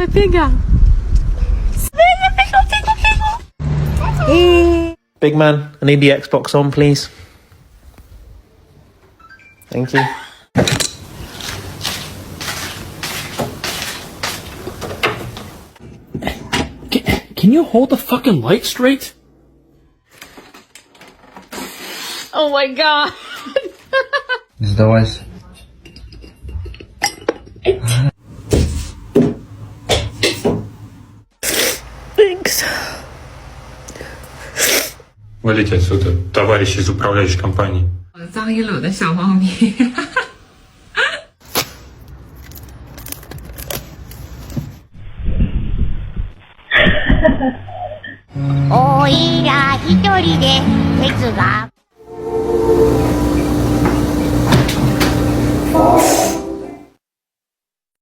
vai pegar. Pegou. Big man, I need the Xbox on, please. Thank you. Can you hold the fucking light straight? Oh my god. Сдавайся. Thanks. Валите отсюда, товарищ из управляющей компании. 脏一篓的小猫咪。おいら一人で哲学